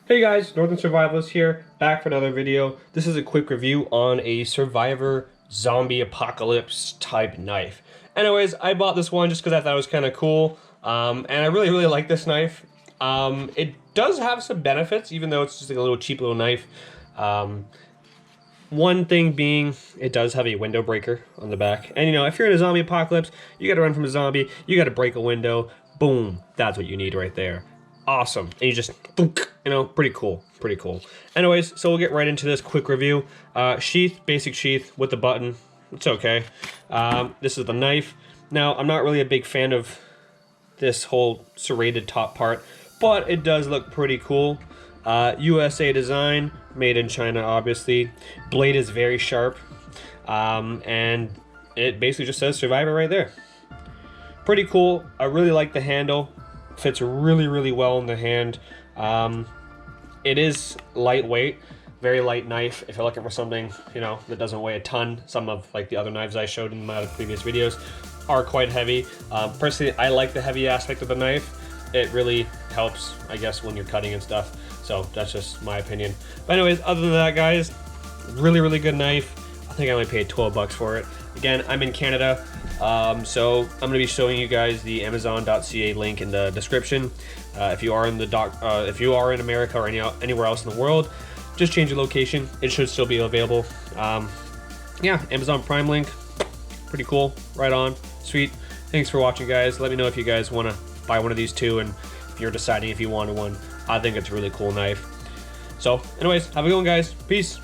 Hey guys, Northern Survivalist here, back for another video. This is a quick review on a Survivor zombie apocalypse type knife. Anyways, I bought this one just because I thought it was kind of cool, and I really like this knife. It does have some benefits, even though it's just like a little cheap little knife. One thing being, it does have a window breaker on the back. And you know, if you're in a zombie apocalypse, you gotta run from a zombie, you gotta break a window, boom, that's what you need right there. Awesome. And you just, you know, pretty cool. Pretty cool. Anyways, so we'll get right into this quick review. Sheath, basic sheath with the button. It's okay. This is the knife. Now, I'm not really a big fan of this whole serrated top part, but it does look pretty cool. USA design, made in China, obviously. Blade is very sharp. And it basically just says Survivor right there. Pretty cool. I really like the handle. Fits really well in the hand. It is lightweight, very light knife. If you're looking for something, you know, that doesn't weigh a ton, some of like the other knives I showed in my previous videos are quite heavy. Personally, I like the heavy aspect of the knife. It really helps, I guess, when you're cutting and stuff. So that's just my opinion. But anyways, other than that, guys, really good knife. I think I only paid 12 bucks for it. Again, I'm in Canada, so I'm going to be showing you guys the Amazon.ca link in the description. If you are in if you are in America or anywhere else in the world, just change your location. It should still be available. Yeah, Amazon Prime link, pretty cool. Right on, sweet. Thanks for watching, guys. Let me know if you guys want to buy one of these too, and if you're deciding if you wanted one. I think it's a really cool knife. So, anyways, have a good one, guys. Peace.